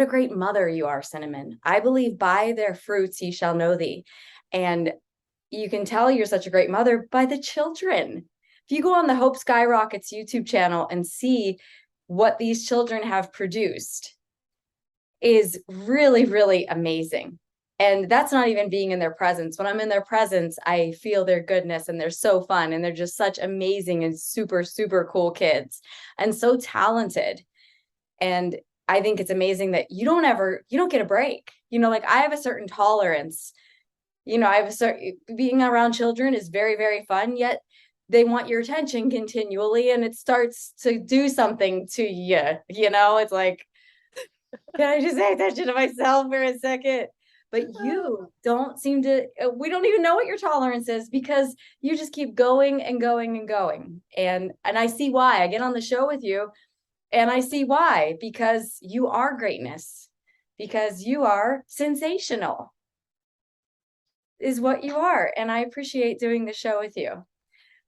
a great mother you are, Cinnamon. I believe by their fruits ye shall know thee. And you can tell you're such a great mother by the children. If you go on the Hope Skyrockets YouTube channel and see what these children have produced, is really, really amazing. And that's not even being in their presence. When I'm in their presence, I feel their goodness, and they're so fun, and they're just such amazing and super, super cool kids and so talented. And I think it's amazing that you don't get a break. Like I have a certain tolerance. I have a certain, being around children is very, very fun, yet they want your attention continually, and it starts to do something to you. It's like, can I just pay attention to myself for a second? But you don't seem to, we don't even know what your tolerance is, because you just keep going and going and going. And I see why. I get on the show with you and I see why, because you are greatness, because you are sensational is what you are. And I appreciate doing the show with you.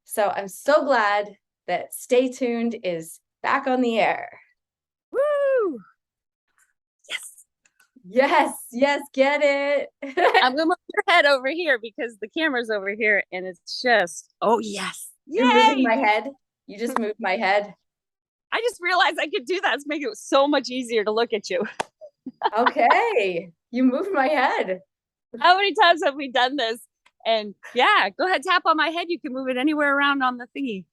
So I'm so glad that Stay Tuned is back on the air. Woo! Yes, get it. I'm gonna move your head over here because the camera's over here, and it's just, oh yes. You're moving my head. You just moved my head. I just realized I could do that. It's making it so much easier to look at you. Okay. You moved my head. How many times have we done this? And yeah, go ahead, tap on my head. You can move it anywhere around on the thingy.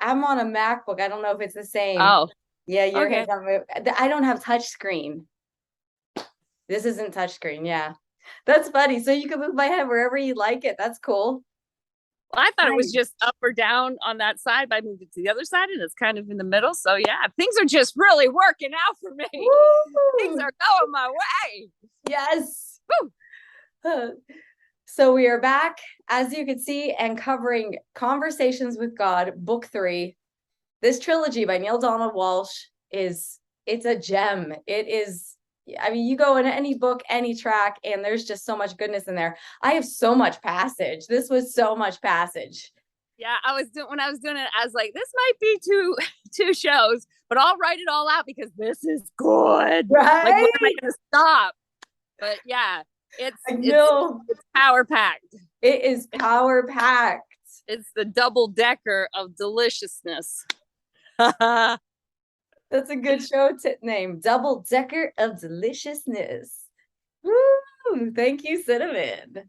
I'm on a MacBook. I don't know if it's the same. Oh. Yeah, your head's not moving. I don't have touch screen. This isn't touchscreen. Yeah, that's funny. So you can move my head wherever you like it. That's cool. Well, I thought it was just up or down on that side, but I moved it to the other side, and it's kind of in the middle. So yeah, things are just really working out for me. Woo! Things are going my way. Yes. So we are back, as you can see, and covering Conversations with God, Book 3. This trilogy by Neale Donald Walsch it's a gem. It is. I mean, you go in any book, any track, and there's just so much goodness in there. I have so much passage. This was so much passage. Yeah, when I was doing it, I was like, this might be two shows, but I'll write it all out because this is good. Right? Like, when am I going to stop? But yeah, it's power packed. It is power packed. It's the double decker of deliciousness. That's a good show name. Double Decker of Deliciousness. Woo! Thank you, Cinnamon.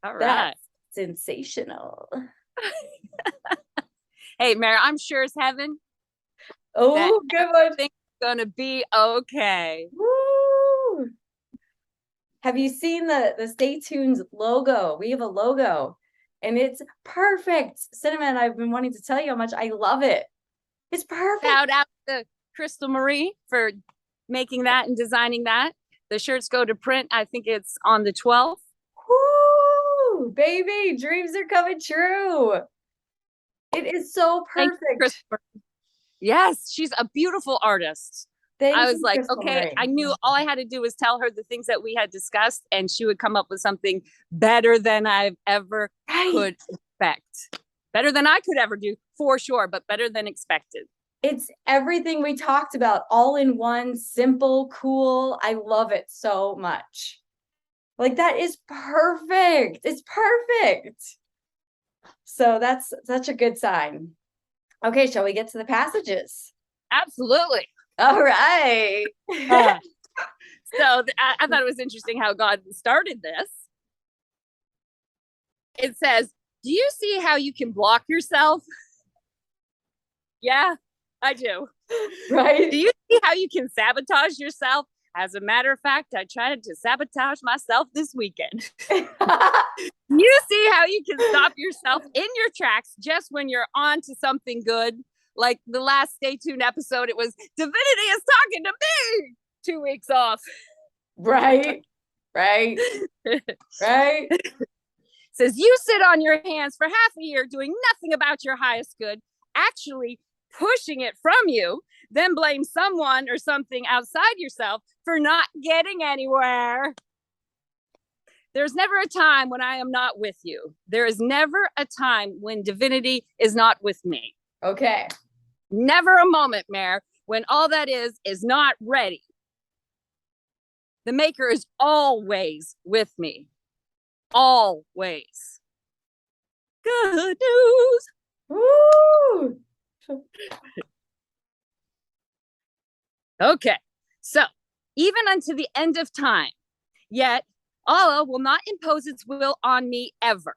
All right. That's sensational. Hey, Mary, I'm sure as heaven. Oh, good one. Things are gonna be okay. Woo! Have you seen the Stay Tuned logo? We have a logo, and it's perfect. Cinnamon, I've been wanting to tell you how much I love it. It's perfect. Shout out to Crystal Marie for making that and designing that. The shirts go to print. I think it's on the 12th. Woo, baby, dreams are coming true. It is so perfect. Yes, she's a beautiful artist. I was like, Crystal okay, Marie. I knew all I had to do was tell her the things that we had discussed, and she would come up with something better than I've ever could expect. Better than I could ever do, for sure, but better than expected. It's everything we talked about, all in one, simple, cool. I love it so much. Like, that is perfect. It's perfect. So that's such a good sign. Okay, shall we get to the passages? Absolutely. All right. So I thought it was interesting how God started this. It says, do you see how you can block yourself? Yeah, I do. Right? Do you see how you can sabotage yourself? As a matter of fact, I tried to sabotage myself this weekend. You see how you can stop yourself in your tracks just when you're on to something good? Like the last Stay Tuned episode, it was Divinity is talking to me. 2 weeks off. Right. Says, you sit on your hands for half a year doing nothing about your highest good, actually pushing it from you, then blame someone or something outside yourself for not getting anywhere. There's never a time when I am not with you. There is never a time when divinity is not with me. Okay. Never a moment, Mare, when all that is not ready. The Maker is always with me. Always. Good news. Woo! Okay, so even unto the end of time, yet Allah will not impose its will on me ever.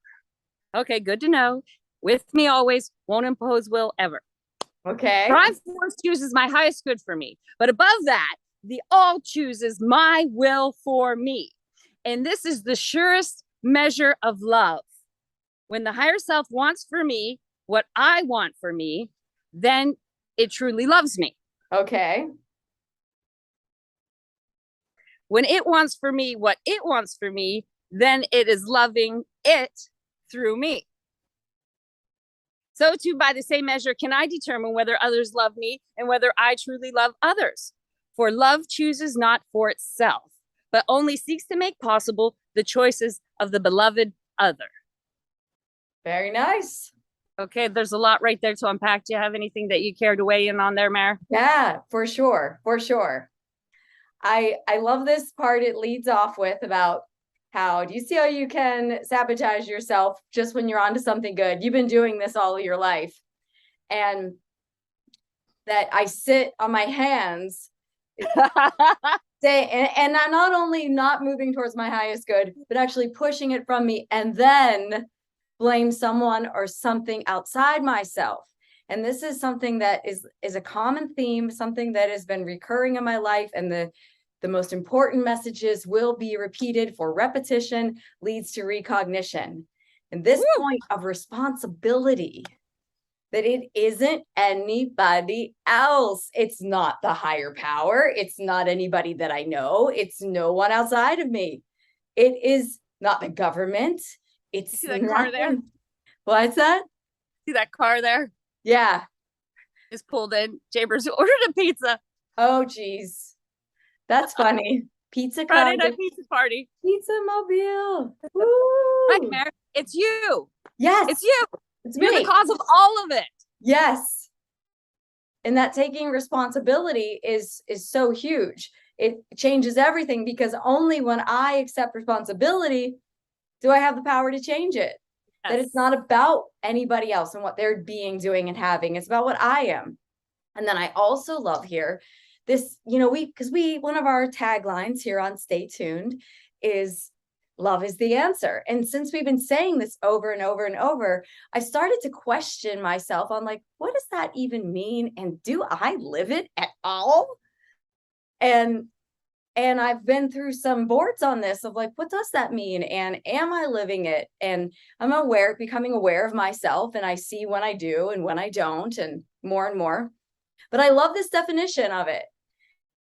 Okay, good to know. With me always, won't impose will ever. Okay. Prime force chooses my highest good for me. But above that, the all chooses my will for me. And this is the surest measure of love. When the higher self wants for me what I want for me, then it truly loves me. Okay. When it wants for me what it wants for me, then it is loving it through me. So too, by the same measure, can I determine whether others love me and whether I truly love others. For love chooses not for itself, but only seeks to make possible the choices of the beloved other. Very nice. Okay, there's a lot right there to unpack. Do you have anything that you care to weigh in on there, Mare? Yeah, for sure. For sure. I love this part it leads off with about how do you see how you can sabotage yourself just when you're onto something good? You've been doing this all of your life. And that I sit on my hands say, and I'm not only not moving towards my highest good, but actually pushing it from me and then blame someone or something outside myself. And this is something that is a common theme, something that has been recurring in my life. And the most important messages will be repeated, for repetition leads to recognition. And this point of responsibility, that it isn't anybody else. It's not the higher power. It's not anybody that I know. It's no one outside of me. It is not the government. It's see that car there? What's that? See that car there? Yeah. Is pulled in. Chambers ordered a pizza. Oh, geez. That's funny. Pizza Friday car. night pizza party. Pizza mobile. Right, Mary. It's you. Yes. It's you. It's You're me. the cause of all of it. Yes. And that taking responsibility is so huge. It changes everything, because only when I accept responsibility do I have the power to change it. Yes. That it's not about anybody else and what they're being, doing, and having. It's about what I am. And then I also love here this, because one of our taglines here on Stay Tuned is love is the answer. And since we've been saying this over and over and over, I started to question myself on what does that even mean? And do I live it at all? And I've been through some boards on this of what does that mean? And am I living it? And I'm becoming aware of myself, and I see when I do and when I don't, and more. But I love this definition of it.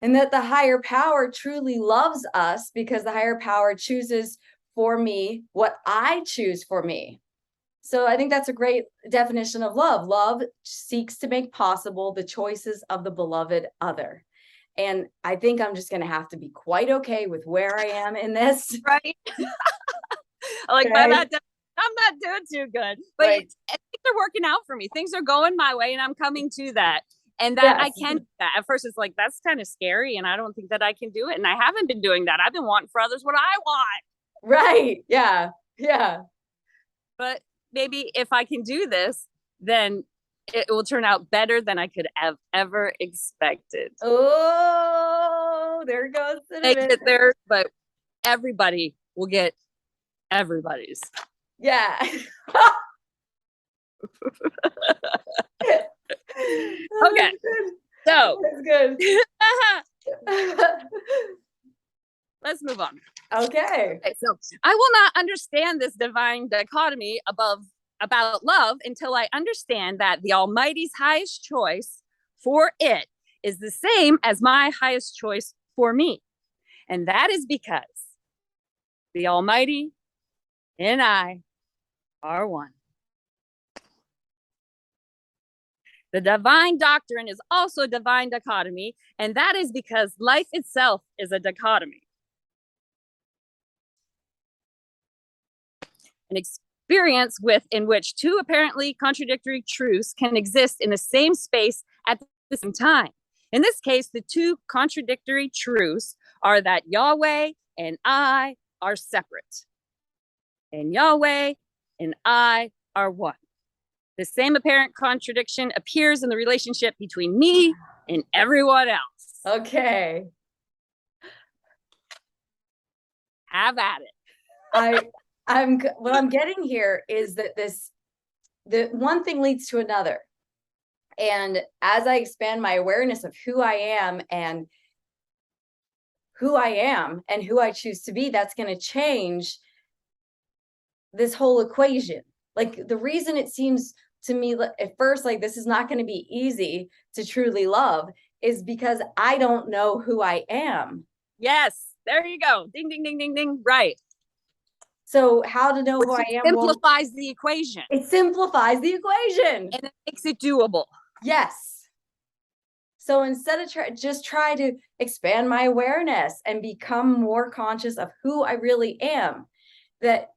And that the higher power truly loves us because the higher power chooses for me what I choose for me. So I think that's a great definition of love. Love seeks to make possible the choices of the beloved other. And I think I'm just going to have to be quite okay with where I am in this. Right. By that, I'm not doing too good, but right. Things are working out for me. Things are going my way, and I'm coming to that. And that yes. I can do that. At first, it's that's kind of scary, and I don't think that I can do it. And I haven't been doing that. I've been wanting for others what I want. Right. Yeah. Yeah. But maybe if I can do this, then it will turn out better than I could have ever expected. Oh, there goes the it there, but everybody will get everybody's. Yeah. Okay. So that's good. Let's move on. Okay. So I will not understand this divine dichotomy about love until I understand that the Almighty's highest choice for it is the same as my highest choice for me. And that is because the Almighty and I are one. The divine doctrine is also a divine dichotomy, and that is because life itself is a dichotomy. An experience in which two apparently contradictory truths can exist in the same space at the same time. In this case, the two contradictory truths are that Yahweh and I are separate, and Yahweh and I are one. The same apparent contradiction appears in the relationship between me and everyone else. Okay. Have at it. What I'm getting here is that the one thing leads to another. And as I expand my awareness of who I am and who I choose to be, that's going to change this whole equation. Like, the reason it seems to me at first like this is not going to be easy to truly love is because I don't know who I am. Yes, there you go. Ding, ding, ding, ding, ding. Right. So how to know who I am? Simplifies the equation. It simplifies the equation. And it makes it doable. Yes. So instead of try to expand my awareness and become more conscious of who I really am. That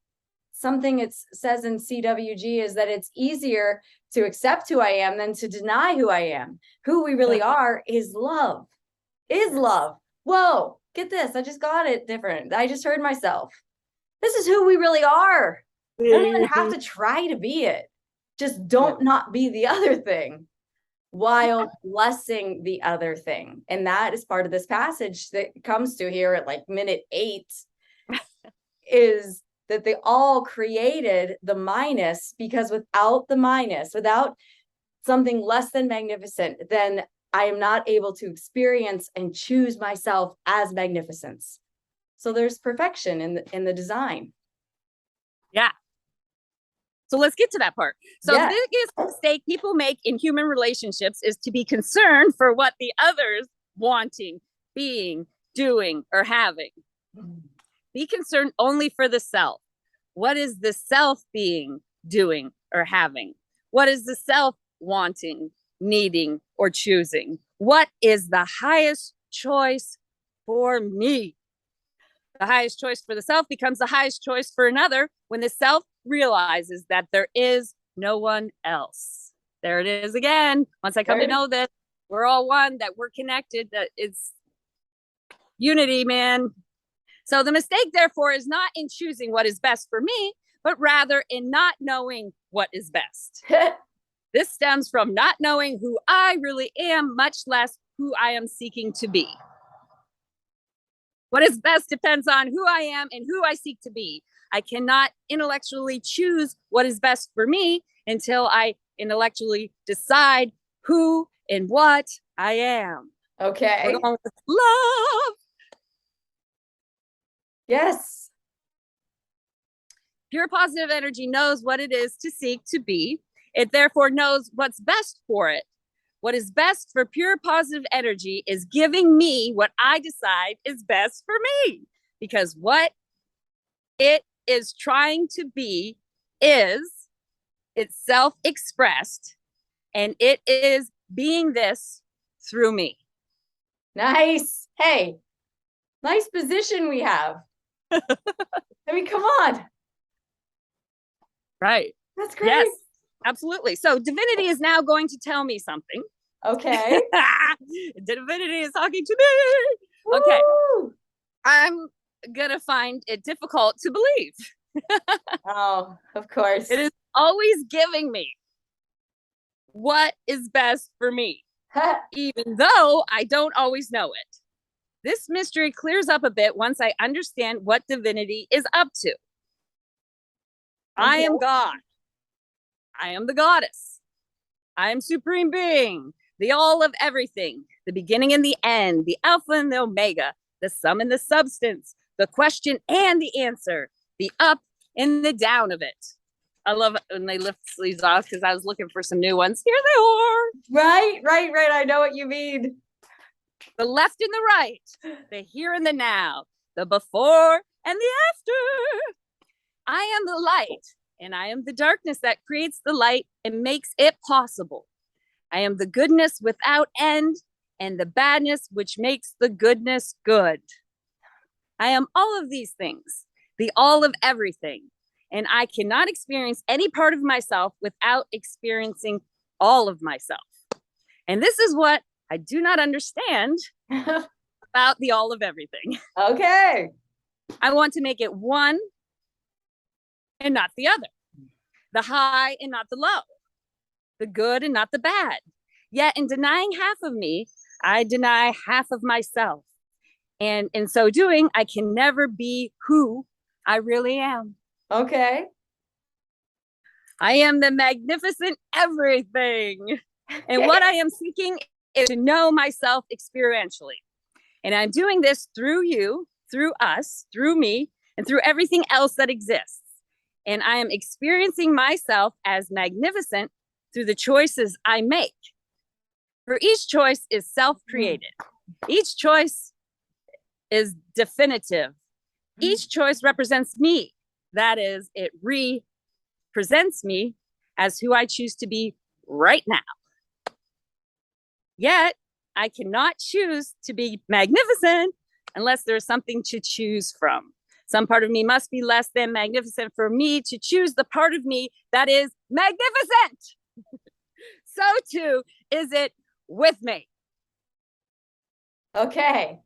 something it says in CWG is that it's easier to accept who I am than to deny who I am. Who we really are is love. Is love. Whoa, get this. I just got it different. I just heard myself. This is who we really are. You don't even have to try to be it. Just don't not be the other thing while blessing the other thing. And that is part of this passage that comes to here at like minute 8 is that they all created the minus, because without the minus, without something less than magnificent, then I am not able to experience and choose myself as magnificence. So there's perfection in the design. Yeah. So let's get to that part. So the biggest mistake people make in human relationships is to be concerned for what the other's wanting, being, doing, or having. Be concerned only for the self. What is the self being, doing, or having? What is the self wanting, needing, or choosing? What is the highest choice for me? The highest choice for the self becomes the highest choice for another when the self realizes that there is no one else. There it is again. Once I come to know that we're all one, that we're connected, that it's unity, man. So the mistake, therefore, is not in choosing what is best for me, but rather in not knowing what is best. This stems from not knowing who I really am, much less who I am seeking to be. What is best depends on who I am and who I seek to be. I cannot intellectually choose what is best for me until I intellectually decide who and what I am. Okay. We're going with love. Yes. Pure positive energy knows what it is to seek to be. It therefore knows what's best for it. What is best for pure positive energy is giving me what I decide is best for me. Because what it is trying to be is itself expressed, and it is being this through me. Nice. Hey, nice position we have. I mean, come on. Right. That's great. Yes, absolutely. So divinity is now going to tell me something. Okay. Divinity is talking to me. Woo! Okay. I'm going to find it difficult to believe. Oh, of course. It is always giving me what is best for me, even though I don't always know it. This mystery clears up a bit once I understand what divinity is up to. I am God. I am the goddess. I am supreme being, the all of everything, the beginning and the end, the alpha and the omega, the sum and the substance, the question and the answer, the up and the down of it. I love it when they lift sleeves off because I was looking for some new ones. Here they are. Right. I know what you mean. The left and the right, the here and the now, the before and the after. I am the light, and I am the darkness that creates the light and makes it possible. I am the goodness without end and the badness which makes the goodness good. I am all of these things, the all of everything, and I cannot experience any part of myself without experiencing all of myself. And this is what I do not understand about the all of everything. Okay. I want to make it one and not the other, the high and not the low, the good and not the bad. Yet in denying half of me, I deny half of myself. And in so doing, I can never be who I really am. Okay. I am the magnificent everything. And what I am seeking is to know myself experientially. And I'm doing this through you, through us, through me, and through everything else that exists. And I am experiencing myself as magnificent through the choices I make. For each choice is self-created. Each choice is definitive. Each choice represents me. That is, it represents me as who I choose to be right now. Yet, I cannot choose to be magnificent unless there's something to choose from. Some part of me must be less than magnificent for me to choose the part of me that is magnificent. So too is it with me. Okay.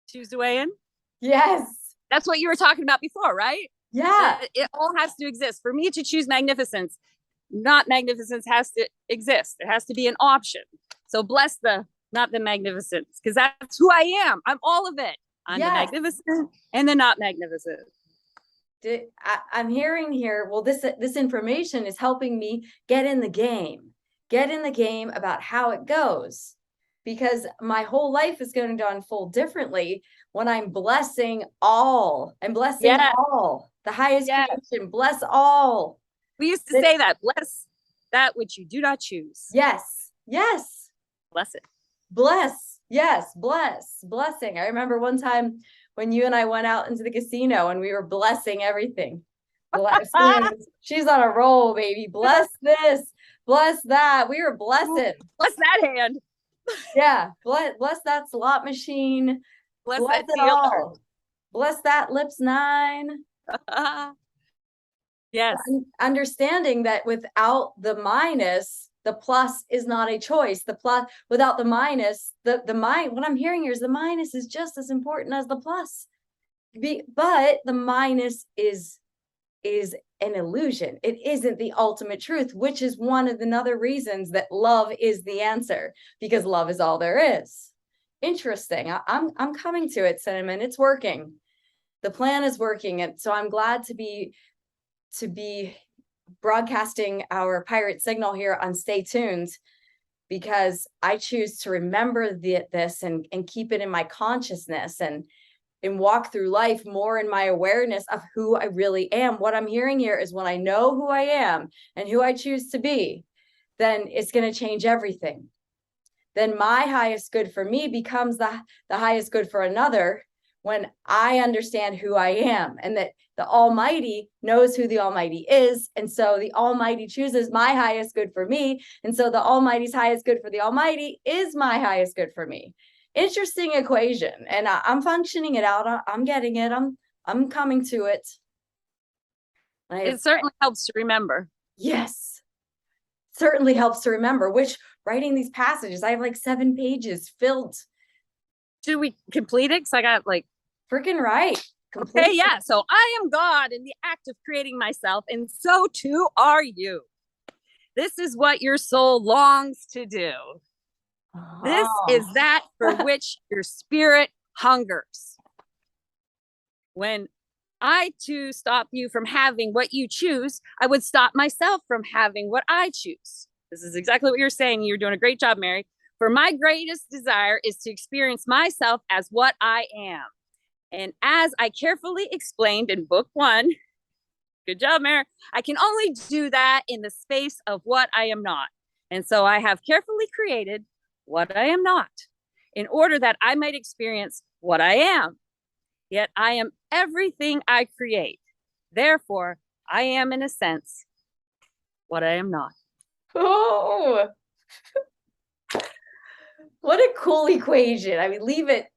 Choose to weigh in? Yes. That's what you were talking about before, right? Yeah. It all has to exist. For me to choose magnificence, not magnificence has to exist. It has to be an option. So bless the, not the magnificence, because that's who I am. I'm all of it. I'm the magnificent and the not magnificent. I'm hearing here, well, this information is helping me get in the game about how it goes, because my whole life is going to unfold differently when I'm blessing all. I'm blessing all. The highest creation, bless all. We used to say that, bless that which you do not choose. Yes. Yes. Bless it. Bless. Yes. Bless. Blessing. I remember one time when you and I went out into the casino and we were blessing everything. She's on a roll, baby. Bless this, bless that. We were blessing. Bless that hand. Yeah. Bless that slot machine. Bless Bless that it all. Bless that lips 9. Yes. Understanding that without the minus, the plus is not a choice. The plus, without the minus, the what I'm hearing here is the minus is just as important as the plus. But the minus is an illusion. It isn't the ultimate truth, which is one of the other reasons that love is the answer, because love is all there is. Interesting. I'm coming to it, Cinnamon. It's working. The plan is working. And so I'm glad to be broadcasting our pirate signal here on Stay Tuned, because I choose to remember this and keep it in my consciousness and walk through life more in my awareness of who I really am. What I'm hearing here is when I know who I am and who I choose to be, then it's going to change everything. Then my highest good for me becomes the highest good for another when I understand who I am, and that the Almighty knows who the Almighty is. And so the Almighty chooses my highest good for me. And so the Almighty's highest good for the Almighty is my highest good for me. Interesting equation. And I'm functioning it out. I'm getting it. I'm coming to it. It certainly helps to remember. Yes. Certainly helps to remember, which writing these passages, I have like 7 pages filled. Should we complete it? Because I got like freaking right. Okay, yeah. So I am God in the act of creating myself, and so too are you. This is what your soul longs to do. This is that for which your spirit hungers. When I too stop you from having what you choose, I would stop myself from having what I choose. This is exactly what you're saying. You're doing a great job, Mary. For my greatest desire is to experience myself as what I am. And as I carefully explained in book 1, good job, Mary, I can only do that in the space of what I am not. And so I have carefully created what I am not in order that I might experience what I am. Yet I am everything I create. Therefore, I am, in a sense, what I am not. Oh, what a cool equation. I mean, leave it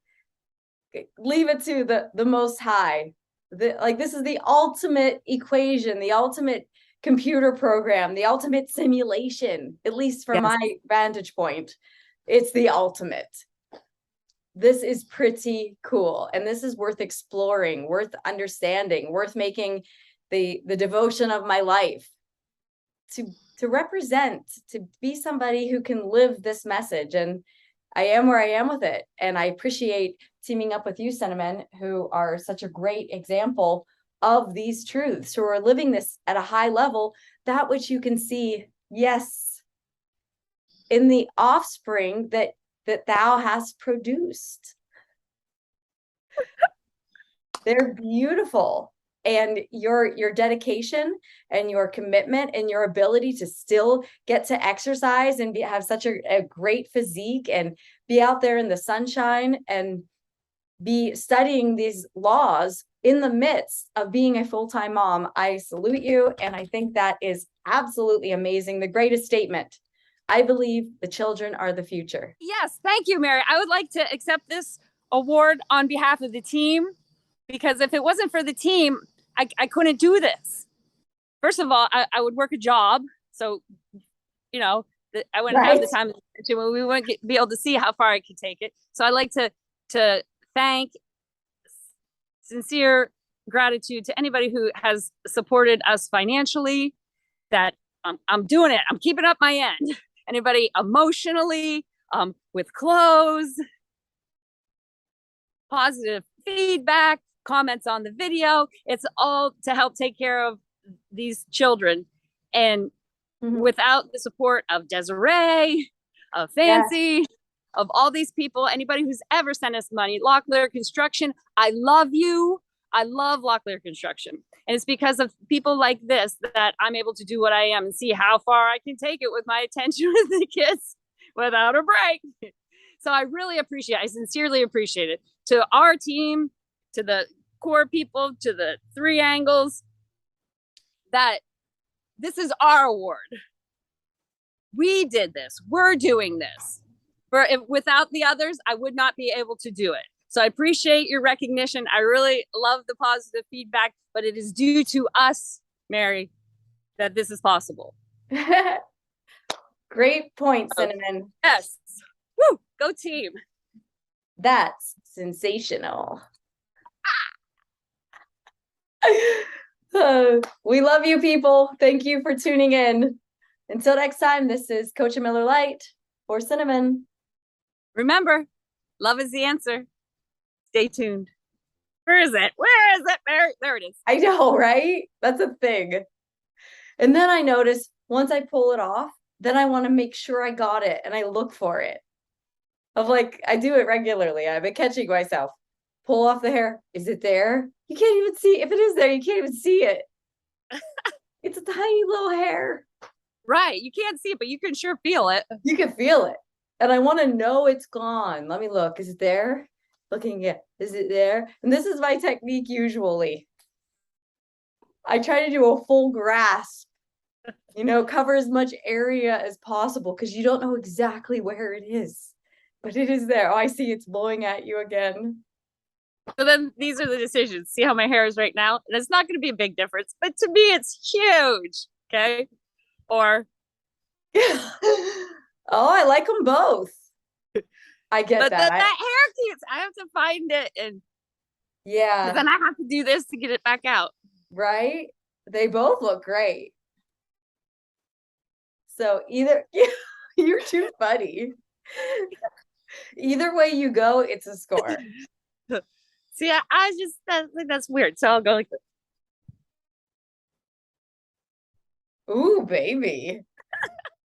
to the Most High. This is the ultimate equation, the ultimate computer program, the ultimate simulation, at least from Yes. my vantage point. It's the ultimate. This is pretty cool. And this is worth exploring, worth understanding, worth making the devotion of my life to represent, to be somebody who can live this message. And I am where I am with it. And I appreciate teaming up with you, Cinnamon, who are such a great example of these truths, who are living this at a high level, that which you can see, yes, in the offspring that thou hast produced. They're beautiful. And your dedication and your commitment and your ability to still get to exercise and have such a great physique and be out there in the sunshine and be studying these laws in the midst of being a full-time mom. I salute you. And I think that is absolutely amazing. The greatest statement. I believe the children are the future. Yes. Thank you, Mary. I would like to accept this award on behalf of the team, because if it wasn't for the team, I couldn't do this. First of all, I would work a job. So, you know, I wouldn't have the time to, we wouldn't be able to see how far I could take it. So I'd like to thank, sincere gratitude to anybody who has supported us financially, that I'm doing it. I'm keeping up my end. Anybody emotionally, with clothes, positive feedback, comments on the video. It's all to help take care of these children. And without the support of Desiree, of Fancy, of all these people, anybody who's ever sent us money, Locklear Construction, I love you. I love Locklear Construction. And it's because of people like this that I'm able to do what I am and see how far I can take it with my attention with the kids without a break. So I really appreciate it. I sincerely appreciate it. To our team, to the core people, to the three angles, that this is our award. We did this. We're doing this. Without the others, I would not be able to do it. So I appreciate your recognition. I really love the positive feedback, but it is due to us, Mary, that this is possible. Great point, Cinnamon. Yes. Woo! Go team. That's sensational. We love you, people. Thank you for tuning in. Until next time, this is CoachAMillerLight for Cinnamon. Remember, love is the answer. Stay tuned. Where is it? Where is it? There it is. I know, right? That's a thing. And then I notice once I pull it off, then I want to make sure I got it and I look for it. I do it regularly. I've been catching myself. Pull off the hair. Is it there? You can't even see. If it is there, you can't even see it. It's a tiny little hair. Right. You can't see it, but you can sure feel it. You can feel it. And I want to know it's gone. Let me look. Is it there? Looking at, is it there? And this is my technique usually. I try to do a full grasp, cover as much area as possible because you don't know exactly where it is, but it is there. Oh, I see it's blowing at you again. So then these are the decisions. See how my hair is right now? And it's not going to be a big difference, but to me, it's huge. Okay. Or. Oh, I like them both. I get but that. That hair keeps, I have to find it. And yeah. Then I have to do this to get it back out. Right? They both look great. So either, you're too funny. Either way you go, it's a score. See, I think that's weird. So I'll go like this. Ooh, baby.